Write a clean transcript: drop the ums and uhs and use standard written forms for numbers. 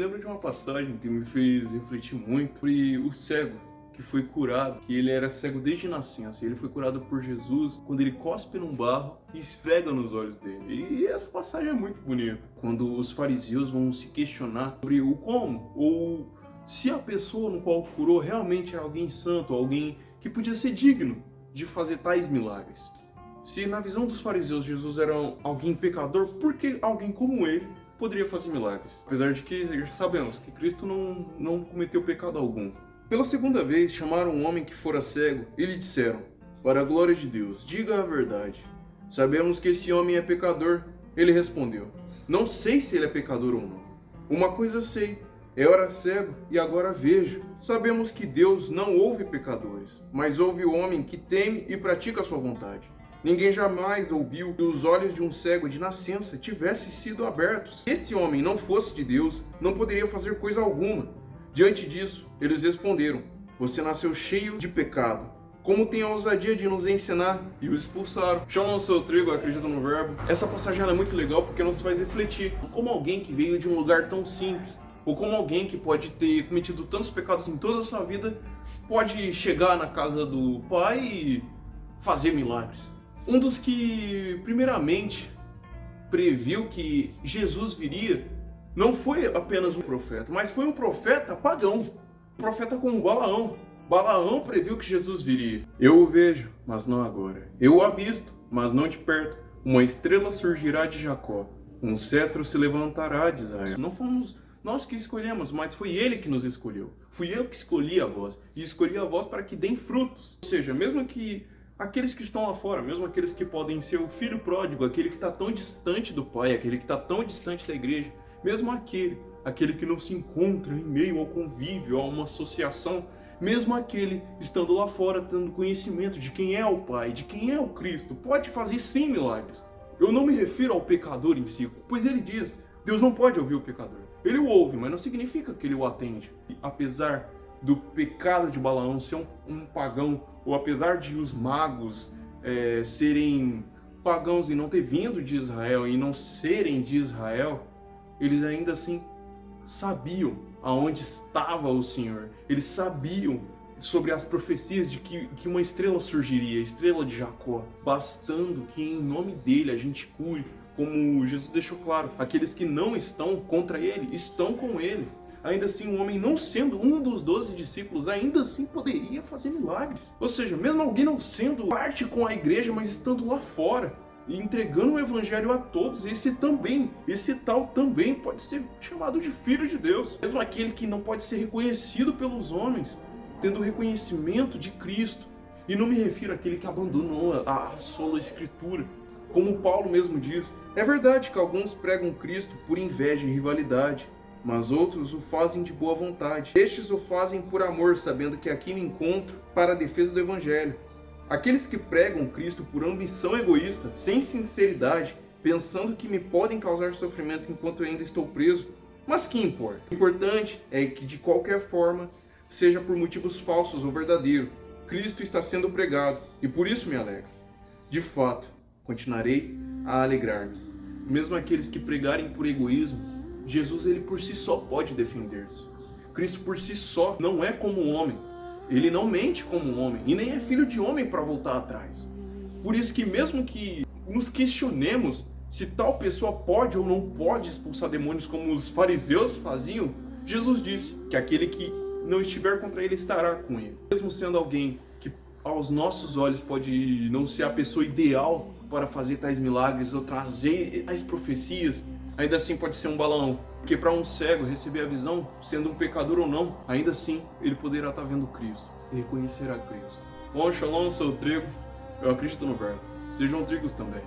Lembro de uma passagem que me fez refletir muito sobre o cego que foi curado, que ele era cego desde nascença. Ele foi curado por Jesus quando ele cospe num barro e esfrega nos olhos dele. E essa passagem é muito bonita. Quando os fariseus vão se questionar sobre o como, ou se a pessoa no qual curou realmente era alguém santo, alguém que podia ser digno de fazer tais milagres. Se na visão dos fariseus Jesus era alguém pecador, por que alguém como ele poderia fazer milagres? Apesar de que já sabemos que Cristo não cometeu pecado algum. Pela segunda vez, chamaram um homem que fora cego e lhe disseram: para a glória de Deus, diga a verdade. Sabemos que esse homem é pecador. Ele respondeu: não sei se ele é pecador ou não. Uma coisa sei, eu era cego e agora vejo. Sabemos que Deus não ouve pecadores, mas ouve o homem que teme e pratica a sua vontade. Ninguém jamais ouviu que os olhos de um cego de nascença tivessem sido abertos. Se esse homem não fosse de Deus, não poderia fazer coisa alguma. Diante disso, eles responderam: você nasceu cheio de pecado. Como tem a ousadia de nos ensinar? E o expulsaram. Chamam o seu trigo, acredito no verbo. Essa passagem é muito legal porque nos faz refletir. Como alguém que veio de um lugar tão simples, ou como alguém que pode ter cometido tantos pecados em toda a sua vida, pode chegar na casa do Pai e fazer milagres. Um dos que, primeiramente, previu que Jesus viria, não foi apenas um profeta, mas foi um profeta pagão. Um profeta como Balaão. Balaão previu que Jesus viria. Eu o vejo, mas não agora. Eu o avisto, mas não de perto. Uma estrela surgirá de Jacó. Um cetro se levantará de Israel. Não fomos nós que escolhemos, mas foi ele que nos escolheu. Fui eu que escolhi a voz. E escolhi a voz para que deem frutos. Ou seja, mesmo que aqueles que estão lá fora, mesmo aqueles que podem ser o filho pródigo, aquele que está tão distante do pai, aquele que está tão distante da igreja, mesmo aquele que não se encontra em meio ao convívio, a uma associação, mesmo aquele estando lá fora, tendo conhecimento de quem é o Pai, de quem é o Cristo, pode fazer sim milagres. Eu não me refiro ao pecador em si, pois ele diz, Deus não pode ouvir o pecador. Ele o ouve, mas não significa que ele o atende. Apesar do pecado de Balaão ser um pagão, ou apesar de os magos serem pagãos e não ter vindo de Israel e não serem de Israel, eles ainda assim sabiam aonde estava o Senhor. Eles sabiam sobre as profecias de que uma estrela surgiria, a estrela de Jacó, bastando que em nome dele a gente cure, como Jesus deixou claro, aqueles que não estão contra ele, estão com ele. Ainda assim, um homem não sendo um dos 12 discípulos, ainda assim poderia fazer milagres. Ou seja, mesmo alguém não sendo parte com a igreja, mas estando lá fora, e entregando o evangelho a todos, esse tal também pode ser chamado de filho de Deus. Mesmo aquele que não pode ser reconhecido pelos homens, tendo o reconhecimento de Cristo. E não me refiro àquele que abandonou a sola escritura. Como Paulo mesmo diz, é verdade que alguns pregam Cristo por inveja e rivalidade, mas outros o fazem de boa vontade. Estes o fazem por amor, sabendo que aqui me encontro para a defesa do evangelho. Aqueles que pregam Cristo por ambição egoísta, sem sinceridade, pensando que me podem causar sofrimento enquanto eu ainda estou preso, mas que importa? O importante é que, de qualquer forma, seja por motivos falsos ou verdadeiros, Cristo está sendo pregado e por isso me alegro. De fato, continuarei a alegrar-me. Mesmo aqueles que pregarem por egoísmo, Jesus ele por si só pode defender-se. Cristo por si só não é como um homem. Ele não mente como um homem e nem é filho de homem para voltar atrás. Por isso que mesmo que nos questionemos se tal pessoa pode ou não pode expulsar demônios como os fariseus faziam, Jesus disse que aquele que não estiver contra ele estará com ele. Mesmo sendo alguém que aos nossos olhos pode não ser a pessoa ideal para fazer tais milagres ou trazer tais profecias, ainda assim pode ser um Balaão. Porque para um cego receber a visão, sendo um pecador ou não, ainda assim ele poderá estar vendo Cristo e reconhecerá Cristo. Bom, shalom, sou o trigo, eu acredito no verbo. Sejam trigos também.